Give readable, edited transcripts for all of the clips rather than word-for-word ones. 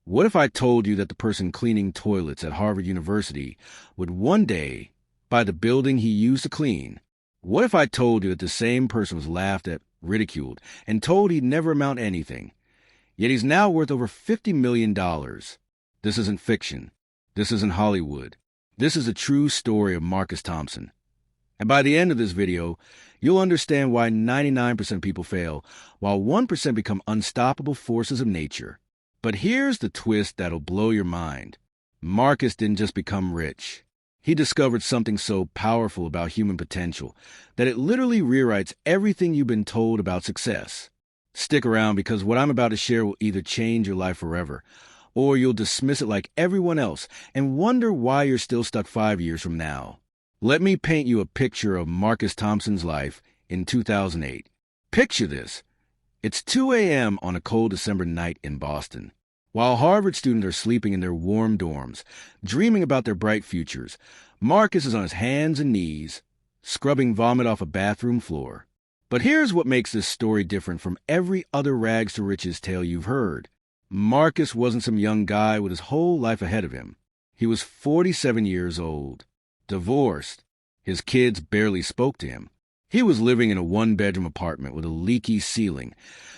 What if I told you that the person cleaning toilets at Harvard University would one day buy the building he used to clean? What if I told you that the same person was laughed at, ridiculed, and told he'd never amount to anything? Yet he's now worth over $50 million. This isn't fiction. This isn't Hollywood. This is a true story of Marcus Thompson. And by the end of this video, you'll understand why 99% of people fail, while 1% become unstoppable forces of nature. But here's the twist that'll blow your mind. Marcus didn't just become rich. He discovered something so powerful about human potential that it literally rewrites everything you've been told about success. Stick around, because what I'm about to share will either change your life forever, or you'll dismiss it like everyone else and wonder why you're still stuck 5 years from now. Let me paint you a picture of Marcus Thompson's life in 2008. Picture this. It's 2 a.m. on a cold December night in Boston. While Harvard students are sleeping in their warm dorms, dreaming about their bright futures, Marcus is on his hands and knees, scrubbing vomit off a bathroom floor. But here's what makes this story different from every other rags to riches tale you've heard. Marcus wasn't some young guy with his whole life ahead of him. He was 47 years old, divorced. His kids barely spoke to him. He was living in a one-bedroom apartment with a leaky ceiling,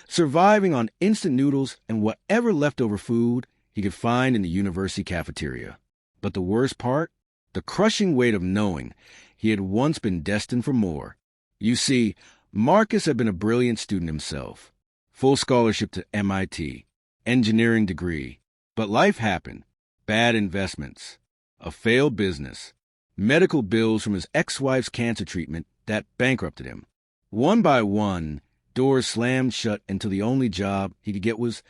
surviving on instant noodles and whatever leftover food he could find in the university cafeteria. But the worst part? The crushing weight of knowing he had once been destined for more. You see, Marcus had been a brilliant student himself. Full scholarship to MIT, engineering degree. But life happened. Bad investments, a failed business, medical bills from his ex-wife's cancer treatment that bankrupted him. One by one, doors slammed shut until the only job he could get was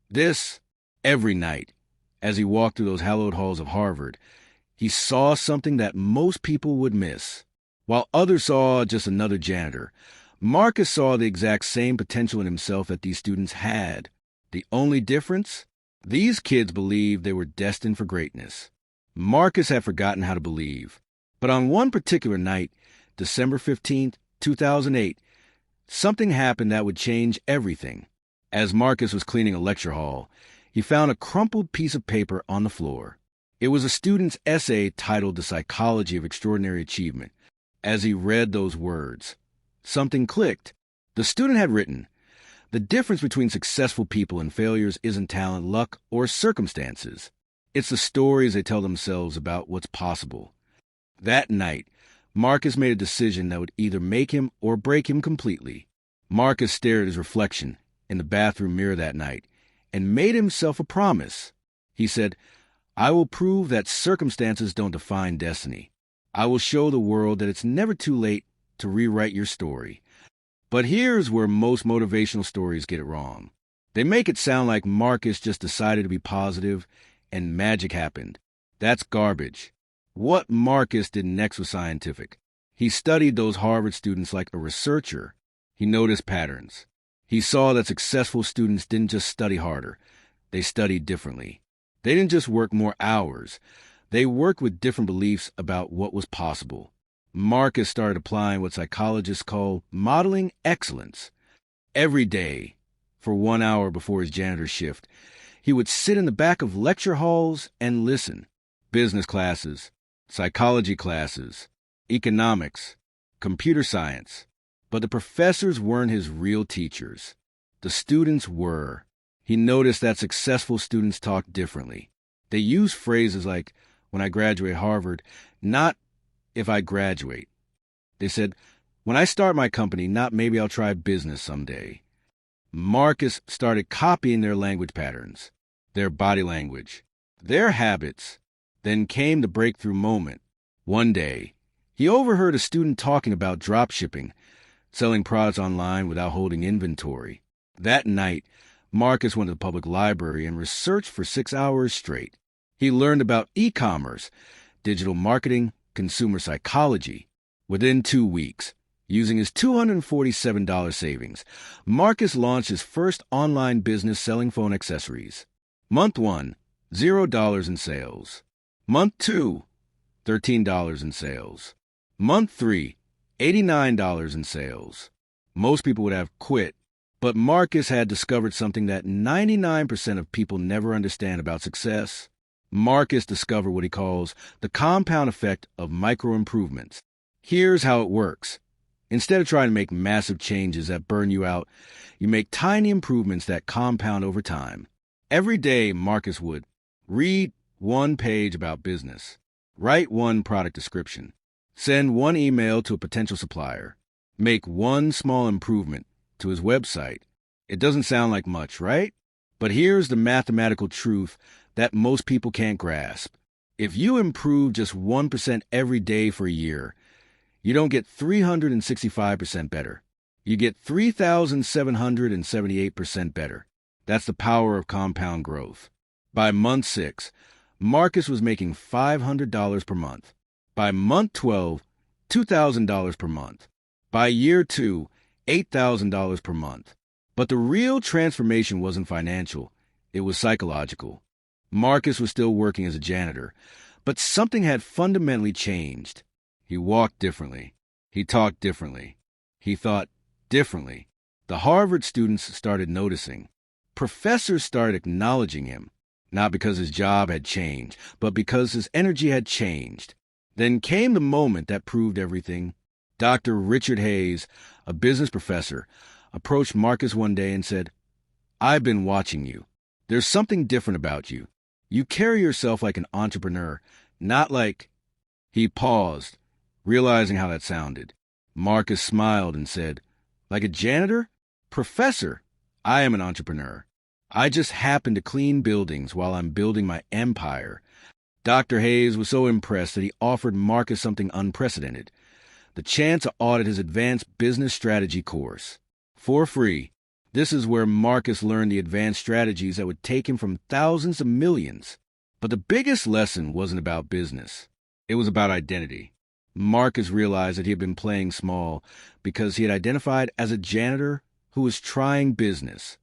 this. Every night, as he walked through those hallowed halls of Harvard, he saw something that most people would miss. While others saw just another janitor, Marcus saw the exact same potential in himself that these students had. The only difference? These kids believed they were destined for greatness. Marcus had forgotten how to believe. But on one particular night, December 15th, 2008, something happened that would change everything. As Marcus was cleaning a lecture hall, he found a crumpled piece of paper on the floor. It was a student's essay titled The Psychology of Extraordinary Achievement. As he read those words, something clicked. The student had written, "The difference between successful people and failures isn't talent, luck, or circumstances. It's the stories they tell themselves about what's possible." That night, Marcus made a decision that would either make him or break him completely. Marcus stared at his reflection in the bathroom mirror that night and made himself a promise. He said, "I will prove that circumstances don't define destiny. I will show the world that it's never too late to rewrite your story." But here's where most motivational stories get it wrong. They make it sound like Marcus just decided to be positive and magic happened. That's garbage. What Marcus did next was scientific. He studied those Harvard students like a researcher. He noticed patterns. He saw that successful students didn't just study harder. They studied differently. They didn't just work more hours. They worked with different beliefs about what was possible. Marcus started applying what psychologists call modeling excellence. Every day, for 1 hour before his janitor shift, he would sit in the back of lecture halls and listen. Business classes, psychology classes, economics, computer science. But the professors weren't his real teachers. The students were. He noticed that successful students talked differently. They used phrases like, "When I graduate Harvard," not "if I graduate." They said, "When I start my company," not "maybe I'll try business someday." Marcus started copying their language patterns, their body language, their habits. Then came the breakthrough moment. One day, he overheard a student talking about drop shipping, selling products online without holding inventory. That night, Marcus went to the public library and researched for 6 hours straight. He learned about e-commerce, digital marketing, consumer psychology. Within 2 weeks, using his $247 savings, Marcus launched his first online business selling phone accessories. Month 1, $0 in sales. Month 2, $13 in sales. Month 3, $89 in sales. Most people would have quit, But Marcus had discovered something that 99% of people never understand about success. Marcus discovered what he calls the compound effect of micro-improvements. Here's how it works. Instead of trying to make massive changes that burn you out, you make tiny improvements that compound over time. Every day, Marcus would read one page about business, write one product description, send one email to a potential supplier, make one small improvement to his website. It doesn't sound like much, right? But here's the mathematical truth that most people can't grasp. If you improve just 1% every day for a year, you don't get 365% better. You get 3,778% better. That's the power of compound growth. By month 6, Marcus was making $500 per month. By month 12, $2,000 per month. By year 2, $8,000 per month. But the real transformation wasn't financial. It was psychological. Marcus was still working as a janitor, but something had fundamentally changed. He walked differently. He talked differently. He thought differently. The Harvard students started noticing. Professors started acknowledging him, not because his job had changed, but because his energy had changed. Then came the moment that proved everything. Dr. Richard Hayes, a business professor, approached Marcus one day and said, "I've been watching you. There's something different about you. You carry yourself like an entrepreneur, not like—" He paused, realizing how that sounded. Marcus smiled and said, "Like a janitor? Professor, I am an entrepreneur. I just happen to clean buildings while I'm building my empire." Dr. Hayes was so impressed that he offered Marcus something unprecedented, the chance to audit his advanced business strategy course. For free. This is where Marcus learned the advanced strategies that would take him from thousands to millions. But the biggest lesson wasn't about business. It was about identity. Marcus realized that he had been playing small because he had identified as a janitor who was trying business.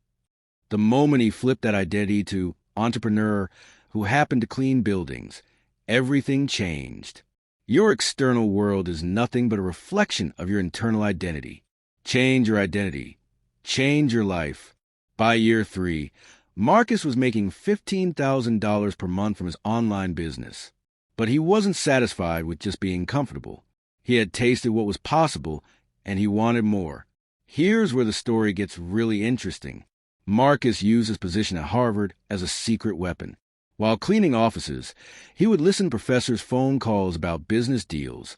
The moment he flipped that identity to entrepreneur who happened to clean buildings, everything changed. Your external world is nothing but a reflection of your internal identity. Change your identity. Change your life. By year 3, Marcus was making $15,000 per month from his online business. But he wasn't satisfied with just being comfortable. He had tasted what was possible, and he wanted more. Here's where the story gets really interesting. Marcus used his position at Harvard as a secret weapon. While cleaning offices, he would listen to professors' phone calls about business deals,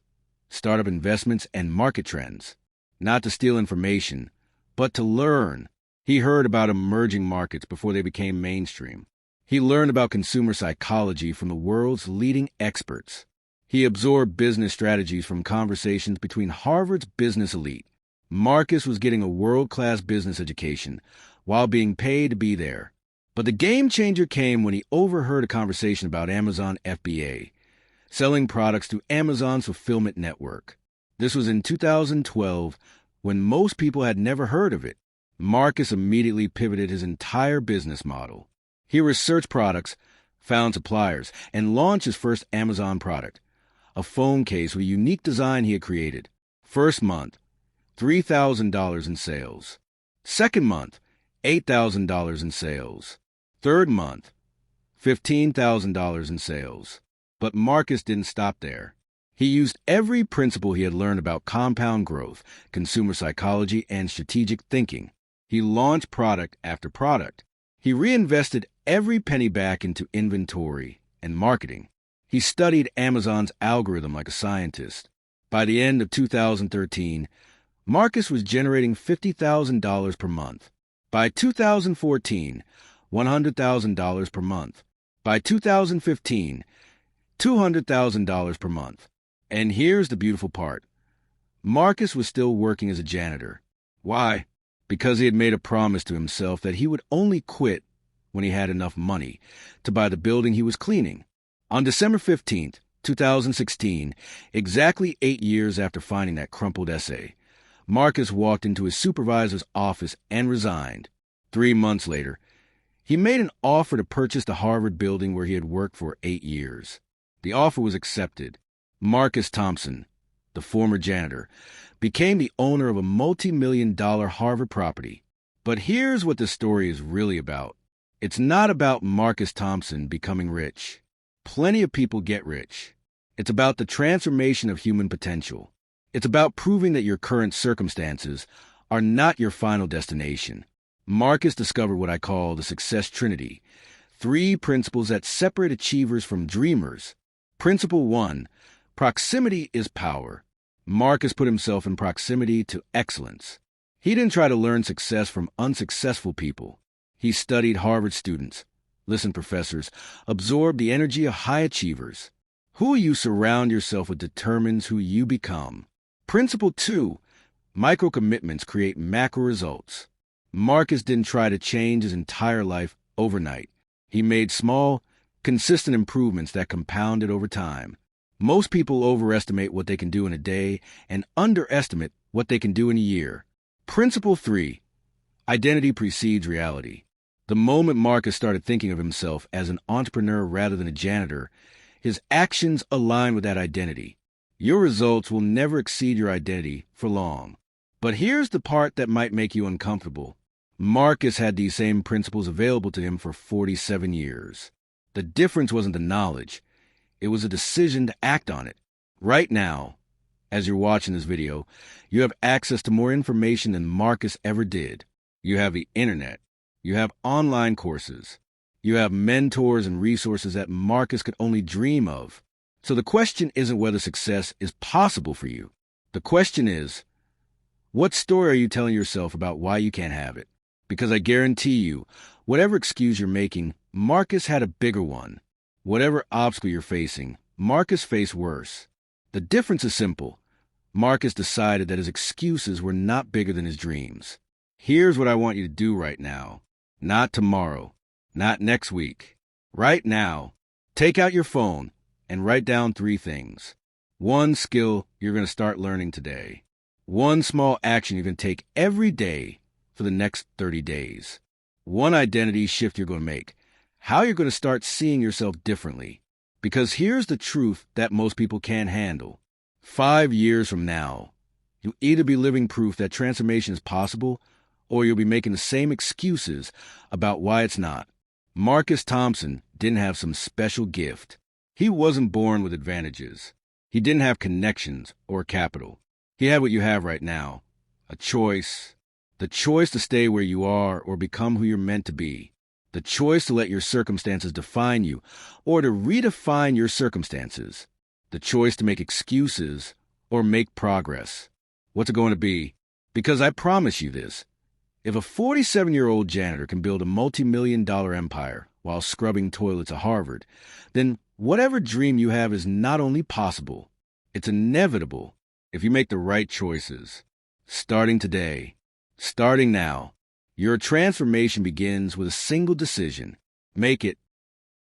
startup investments, and market trends. Not to steal information, but to learn. He heard about emerging markets before they became mainstream. He learned about consumer psychology from the world's leading experts. He absorbed business strategies from conversations between Harvard's business elite. Marcus was getting a world-class business education while being paid to be there. But the game changer came when he overheard a conversation about Amazon FBA, selling products through Amazon's fulfillment network. This was in 2012, when most people had never heard of it. Marcus immediately pivoted his entire business model. He researched products, found suppliers, and launched his first Amazon product, a phone case with a unique design he had created. First month, $3,000 in sales. Second month, $8,000 in sales. Third month, $15,000 in sales. But Marcus didn't stop there. He used every principle he had learned about compound growth, consumer psychology, and strategic thinking. He launched product after product. He reinvested every penny back into inventory and marketing. He studied Amazon's algorithm like a scientist. By the end of 2013, Marcus was generating $50,000 per month. By 2014, $100,000 per month. By 2015, $200,000 per month. And here's the beautiful part. Marcus was still working as a janitor. Why? Because he had made a promise to himself that he would only quit when he had enough money to buy the building he was cleaning. On December 15th, 2016, exactly 8 years after finding that crumpled essay, Marcus walked into his supervisor's office and resigned. 3 months later, he made an offer to purchase the Harvard building where he had worked for 8 years. The offer was accepted. Marcus Thompson, the former janitor, became the owner of a multi-million-dollar Harvard property. But here's what the story is really about. It's not about Marcus Thompson becoming rich. Plenty of people get rich. It's about the transformation of human potential. It's about proving that your current circumstances are not your final destination. Marcus discovered what I call the success trinity, 3 principles that separate achievers from dreamers. Principle 1, proximity is power. Marcus put himself in proximity to excellence. He didn't try to learn success from unsuccessful people. He studied Harvard students, listened professors, absorbed the energy of high achievers. Who you surround yourself with determines who you become. Principle 2, micro commitments create macro results. Marcus didn't try to change his entire life overnight. He made small, consistent improvements that compounded over time. Most people overestimate what they can do in a day and underestimate what they can do in a year. Principle 3, identity precedes reality. The moment Marcus started thinking of himself as an entrepreneur rather than a janitor, his actions aligned with that identity. Your results will never exceed your identity for long. But here's the part that might make you uncomfortable. Marcus had these same principles available to him for 47 years. The difference wasn't the knowledge. It was a decision to act on it. Right now, as you're watching this video, you have access to more information than Marcus ever did. You have the internet. You have online courses. You have mentors and resources that Marcus could only dream of. So the question isn't whether success is possible for you. The question is, what story are you telling yourself about why you can't have it? Because I guarantee you, whatever excuse you're making, Marcus had a bigger one. Whatever obstacle you're facing, Marcus faced worse. The difference is simple. Marcus decided that his excuses were not bigger than his dreams. Here's what I want you to do right now. Not tomorrow. Not next week. Right now, take out your phone and write down 3 things. 1 skill you're going to start learning today. 1 small action you're going to take every day for the next 30 days. 1 identity shift you're going to make. How you're going to start seeing yourself differently. Because here's the truth that most people can't handle. 5 years from now, you'll either be living proof that transformation is possible, or you'll be making the same excuses about why it's not. Marcus Thompson didn't have some special gift. He wasn't born with advantages. He didn't have connections or capital. He had what you have right now, a choice. The choice to stay where you are or become who you're meant to be. The choice to let your circumstances define you or to redefine your circumstances. The choice to make excuses or make progress. What's it going to be? Because I promise you this. If a 47-year-old janitor can build a multi-million-dollar empire while scrubbing toilets at Harvard, then whatever dream you have is not only possible, it's inevitable if you make the right choices. Starting today, starting now, your transformation begins with a single decision. Make it